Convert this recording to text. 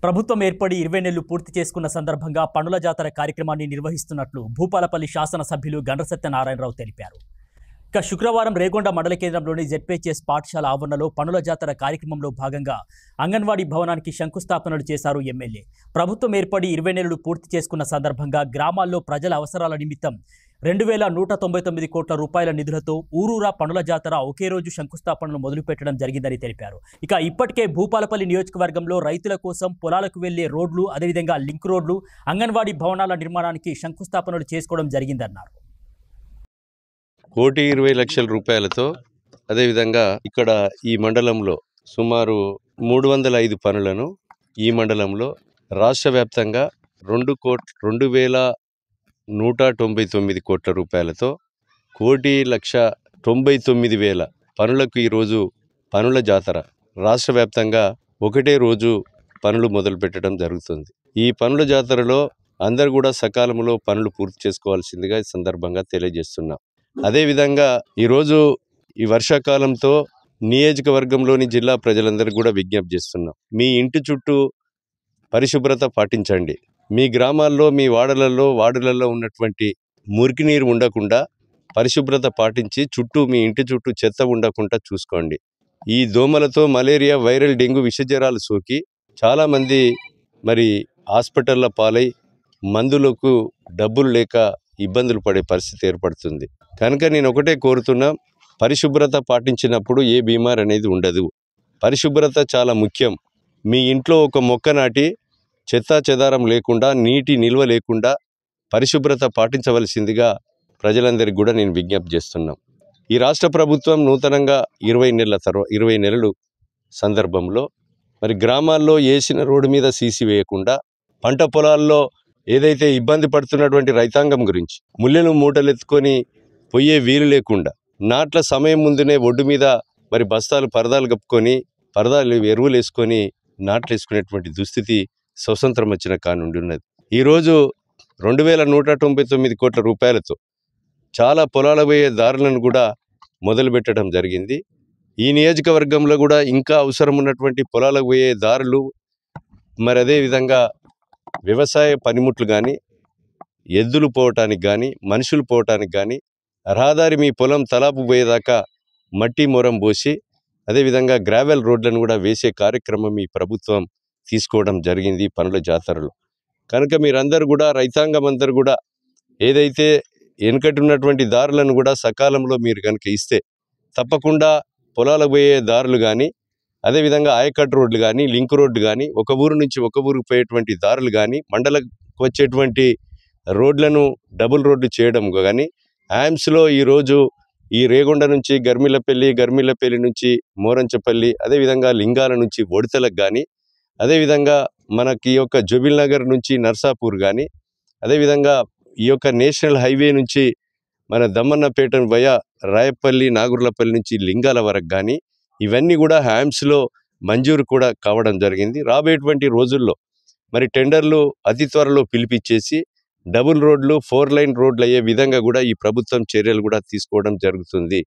ప్రభుత్వం ఏర్పడి 20 నెలలు పూర్తి చేసుకున్న సందర్భంగా పనుల జాతర కార్యక్రమాన్ని నిర్వహిస్తున్నట్లు భూపాలపల్లి శాసనసభ్యులు గండ్ర సత్యనారాయణరావు తెలిపారు. ఇక శుక్రవారం రేగొండ మండల కేంద్రంలోని జెడ్పీహెచ్ఎస్ పాఠశాల ఆవరణలో పనుల జాతర కార్యక్రమంలో భాగంగా అంగన్వాడీ భవనానికి శంకుస్థాపనలు చేశారు ఎమ్మెల్యే. ప్రభుత్వం ఏర్పడి 20 నెలలు పూర్తి చేసుకున్న సందర్భంగా గ్రామాల్లో ప్రజల అవసరాల నిమిత్తం 2199 కోట్ల రూపాయల నిధులతో ఊరూరా పనుల జాతర ఒకే రోజు శంకుస్థాపనలు మొదలుపెట్టడం జరిగిందని తెలిపారు. ఇక ఇప్పటికే భూపాలపల్లి నియోజకవర్గంలో రైతుల కోసం పొలాలకు వెళ్లే రోడ్లు, అదేవిధంగా లింక్ రోడ్లు, అంగన్వాడీ భవనాల నిర్మాణానికి శంకుస్థాపనలు చేసుకోవడం జరిగిందన్నారు. 1,20,00,000 రూపాయలతో అదేవిధంగా ఇక్కడ ఈ మండలంలో సుమారు 305 పనులను ఈ మండలంలో రాష్ట్ర వ్యాప్తంగా 2,199 కోట్ల రూపాయలతో 1,99,000 పనులకు ఈరోజు పనుల జాతర రాష్ట్ర వ్యాప్తంగా ఒకటే రోజు పనులు మొదలు పెట్టడం జరుగుతుంది. ఈ పనుల జాతరలో అందరు కూడా సకాలంలో పనులు పూర్తి చేసుకోవాల్సిందిగా ఈ సందర్భంగా తెలియజేస్తున్నాం. అదేవిధంగా ఈరోజు ఈ వర్షాకాలంతో నియోజకవర్గంలోని జిల్లా ప్రజలందరికీ కూడా విజ్ఞప్తి చేస్తున్నాం. మీ ఇంటి చుట్టూ పరిశుభ్రత పాటించండి. మీ గ్రామాల్లో, మీ వార్డులలో ఉన్నటువంటి మురికి నీరు ఉండకుండా పరిశుభ్రత పాటించి మీ ఇంటి చుట్టూ చెత్త ఉండకుండా చూసుకోండి. ఈ దోమలతో మలేరియా, వైరల్ డెంగ్యూ విషజ్వరాలు సోకి చాలామంది హాస్పిటల్ల పాలై మందులకు డబ్బులు లేక ఇబ్బందులు పడే పరిస్థితి ఏర్పడుతుంది. కనుక నేను ఒకటే కోరుతున్నా, పరిశుభ్రత పాటించినప్పుడు ఏ బీమార్ అనేది ఉండదు. పరిశుభ్రత చాలా ముఖ్యం. మీ ఇంట్లో ఒక మొక్క నాటి చెత్తా చెదారం లేకుండా, నీటి నిల్వ లేకుండా పరిశుభ్రత పాటించవలసిందిగా ప్రజలందరికీ కూడా నేను విజ్ఞప్తి చేస్తున్నాం. ఈ రాష్ట్ర ప్రభుత్వం నూతనంగా 20 నెలలు సందర్భంలో గ్రామాల్లో వేసిన రోడ్డు మీద సీసీ వేయకుండా, పంట పొలాల్లో ఏదైతే ఇబ్బంది పడుతున్నటువంటి రైతాంగం గురించి ముళ్ళను మూటలెత్తుకొని పోయే వీలు లేకుండా, నాట్ల సమయం ముందునే ఒడ్డు మీద బస్తాలు పరదాలు కప్పుకొని ఎరువులు వేసుకొని నాట్లు వేసుకునేటువంటి దుస్థితి స్వతంత్రం వచ్చిన కానుండి ఉన్నది. ఈరోజు 2,199 కోట్ల రూపాయలతో చాలా పొలాల పోయే దారులను కూడా మొదలుపెట్టడం జరిగింది. ఈ నియోజకవర్గంలో కూడా ఇంకా అవసరం ఉన్నటువంటి పొలాలకు పోయే దారులు, అదేవిధంగా వ్యవసాయ పనిముట్లు కానీ, ఎద్దులు పోవటానికి కానీ, మనుషులు పోవటానికి కానీ, రహదారి మీ పొలం తలాపు పోయేదాకా మట్టి మొరం పోసి అదేవిధంగా గ్రావెల్ రోడ్లను కూడా వేసే కార్యక్రమం ఈ ప్రభుత్వం తీసుకోవడం జరిగింది పనుల జాతరలో. కనుక మీరందరూ కూడా, రైతాంగం అందరూ కూడా ఏదైతే వెనుకటి ఉన్నటువంటి దారులను కూడా సకాలంలో మీరు కనుక ఇస్తే తప్పకుండా పొలాలకు పోయే దారులు కానీ, అదేవిధంగా ఆయకట్టు రోడ్లు కానీ, లింక్ రోడ్లు కానీ, ఒక ఊరు నుంచి ఒక ఊరికి పోయేటువంటి దారులు కానీ, మండలకు వచ్చేటువంటి రోడ్లను డబుల్ రోడ్లు చేయడం కానీ, యామ్స్లో ఈరోజు ఈ రేగొండ నుంచి గర్మిల్లపల్లి నుంచి మోరంచపల్లి, అదేవిధంగా లింగాల నుంచి ఒడితలకు కానీ, అదేవిధంగా మనకి ఈ యొక్క జుబిల్ నగర్ నుంచి నర్సాపూర్ కానీ, అదేవిధంగా ఈ యొక్క నేషనల్ హైవే నుంచి మన దమ్మన్నపేట వయా రాయపల్లి, నాగుర్లపల్లి నుంచి లింగాల వరకు కానీ, ఇవన్నీ కూడా హ్యామ్స్లో మంజూరు కూడా కావడం జరిగింది. రాబోయేటువంటి రోజుల్లో టెండర్లు అతి త్వరలో పిలిపించేసి డబుల్ రోడ్లు, 4 లైన్ రోడ్లు అయ్యే విధంగా కూడా ఈ ప్రభుత్వం చర్యలు కూడా తీసుకోవడం జరుగుతుంది.